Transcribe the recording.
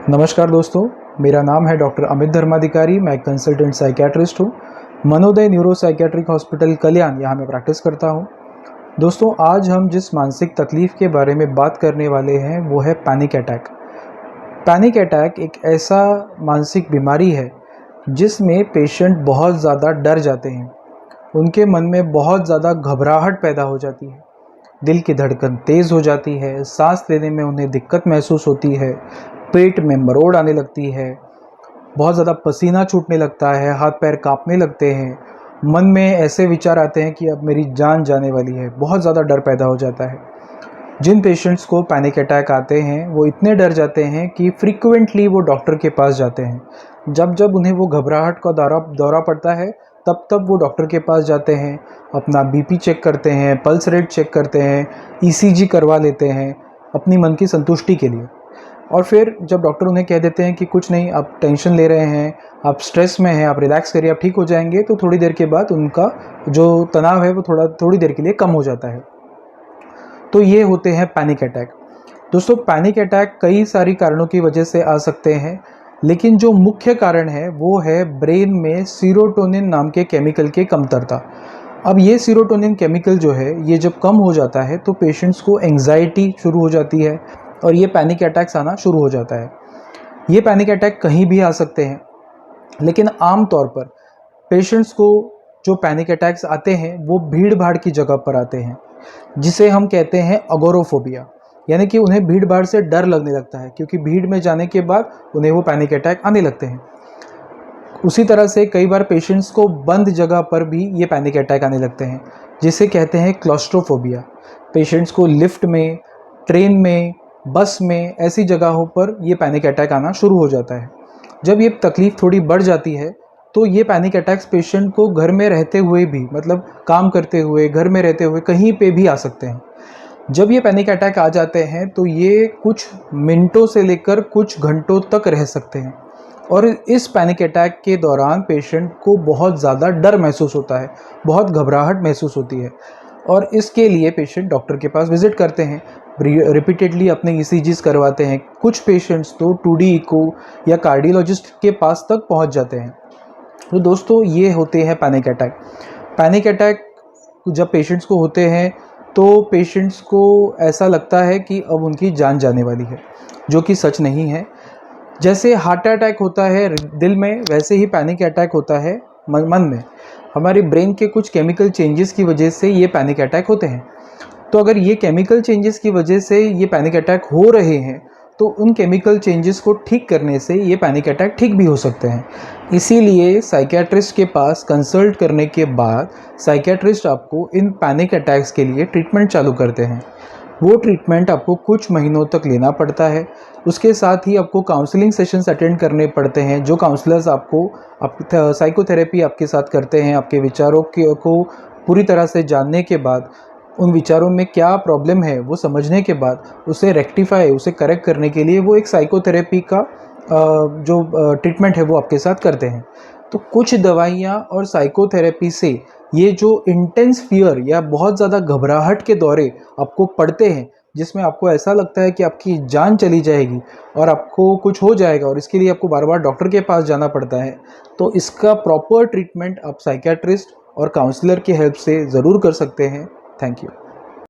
नमस्कार दोस्तों, मेरा नाम है डॉक्टर अमित धर्माधिकारी। मैं एक कंसल्टेंट साइकियाट्रिस्ट हूँ। मनोदय न्यूरो साइकियाट्रिक हॉस्पिटल कल्याण यहाँ मैं प्रैक्टिस करता हूँ। दोस्तों, आज हम जिस मानसिक तकलीफ़ के बारे में बात करने वाले हैं वो है पैनिक अटैक। पैनिक अटैक एक ऐसा मानसिक बीमारी है जिसमें पेशेंट बहुत ज़्यादा डर जाते हैं। उनके मन में बहुत ज़्यादा घबराहट पैदा हो जाती है, दिल की धड़कन तेज़ हो जाती है, सांस लेने में उन्हें दिक्कत महसूस होती है, पेट में मरोड़ आने लगती है, बहुत ज़्यादा पसीना छूटने लगता है, हाथ पैर कांपने लगते हैं, मन में ऐसे विचार आते हैं कि अब मेरी जान जाने वाली है। बहुत ज़्यादा डर पैदा हो जाता है। जिन पेशेंट्स को पैनिक अटैक आते हैं वो इतने डर जाते हैं कि फ्रीक्वेंटली वो डॉक्टर के पास जाते हैं। जब जब उन्हें वो घबराहट का दौरा पड़ता है तब तब वो डॉक्टर के पास जाते हैं, अपना बीपी चेक करते हैं, पल्स रेट चेक करते हैं, ईसीजी करवा लेते हैं अपनी मन की संतुष्टि के लिए। और फिर जब डॉक्टर उन्हें कह देते हैं कि कुछ नहीं, आप टेंशन ले रहे हैं, आप स्ट्रेस में हैं, आप रिलैक्स करिए, आप ठीक हो जाएंगे, तो थोड़ी देर के बाद उनका जो तनाव है वो थोड़ी देर के लिए कम हो जाता है। तो ये होते हैं पैनिक अटैक। दोस्तों, पैनिक अटैक कई सारी कारणों की वजह से आ सकते हैं, लेकिन जो मुख्य कारण है वो है ब्रेन में सीरोटोनिन नाम के केमिकल की कमतरता। अब ये सीरोटोनिन केमिकल जो है ये जब कम हो जाता है तो पेशेंट्स को एंग्जाइटी शुरू हो जाती है और ये पैनिक अटैक्स आना शुरू हो जाता है। ये पैनिक अटैक कहीं भी आ सकते हैं, लेकिन आम तौर पर पेशेंट्स को जो पैनिक अटैक्स आते हैं वो भीड़ भाड़ की जगह पर आते हैं, जिसे हम कहते हैं अगोरोफोबिया। यानी कि उन्हें भीड़ भाड़ से डर लगने लगता है, क्योंकि भीड़ में जाने के बाद उन्हें वो पैनिक अटैक आने लगते हैं। उसी तरह से कई बार पेशेंट्स को बंद जगह पर भी ये पैनिक अटैक आने लगते हैं, जिसे कहते हैं क्लॉस्ट्रोफोबिया। पेशेंट्स को लिफ्ट में, ट्रेन में, बस में, ऐसी जगहों पर ये पैनिक अटैक आना शुरू हो जाता है। जब ये तकलीफ़ थोड़ी बढ़ जाती है तो ये पैनिक अटैक्स पेशेंट को घर में रहते हुए भी, मतलब काम करते हुए, घर में रहते हुए कहीं पे भी आ सकते हैं। जब ये पैनिक अटैक आ जाते हैं तो ये कुछ मिनटों से लेकर कुछ घंटों तक रह सकते हैं, और इस पैनिक अटैक के दौरान पेशेंट को बहुत ज़्यादा डर महसूस होता है, बहुत घबराहट महसूस होती है, और इसके लिए पेशेंट डॉक्टर के पास विज़िट करते हैं, रिपीटेडली अपने ईसीजीज करवाते हैं। कुछ पेशेंट्स तो 2D इको या कार्डियोलॉजिस्ट के पास तक पहुंच जाते हैं। तो दोस्तों, ये होते हैं पैनिक अटैक। पैनिक अटैक जब पेशेंट्स को होते हैं तो पेशेंट्स को ऐसा लगता है कि अब उनकी जान जाने वाली है, जो कि सच नहीं है। जैसे हार्ट अटैक होता है दिल में, वैसे ही पैनिक अटैक होता है मन में। हमारे ब्रेन के कुछ केमिकल चेंजेस की वजह से ये पैनिक अटैक होते हैं। तो अगर ये केमिकल चेंजेस की वजह से ये पैनिक अटैक हो रहे हैं तो उन केमिकल चेंजेस को ठीक करने से ये पैनिक अटैक ठीक भी हो सकते हैं। इसीलिए साइकियाट्रिस्ट के पास कंसल्ट करने के बाद साइकियाट्रिस्ट आपको इन पैनिक अटैक्स के लिए ट्रीटमेंट चालू करते हैं। वो ट्रीटमेंट आपको कुछ महीनों तक लेना पड़ता है। उसके साथ ही आपको काउंसलिंग सेशंस अटेंड करने पड़ते हैं, जो काउंसलर्स आपको साइकोथेरेपी आपके साथ करते हैं। आपके विचारों को पूरी तरह से जानने के बाद, उन विचारों में क्या प्रॉब्लम है वो समझने के बाद, उसे रेक्टिफाई, उसे करेक्ट करने के लिए वो एक साइकोथेरेपी का जो ट्रीटमेंट है वो आपके साथ करते हैं। तो कुछ दवाइयाँ और साइकोथेरेपी से ये जो इंटेंस फियर या बहुत ज़्यादा घबराहट के दौरे आपको पड़ते हैं, जिसमें आपको ऐसा लगता है कि आपकी जान चली जाएगी और आपको कुछ हो जाएगा, और इसके लिए आपको बार बार डॉक्टर के पास जाना पड़ता है, तो इसका प्रॉपर ट्रीटमेंट आप साइकियाट्रिस्ट और काउंसलर की हेल्प से ज़रूर कर सकते हैं। Thank you.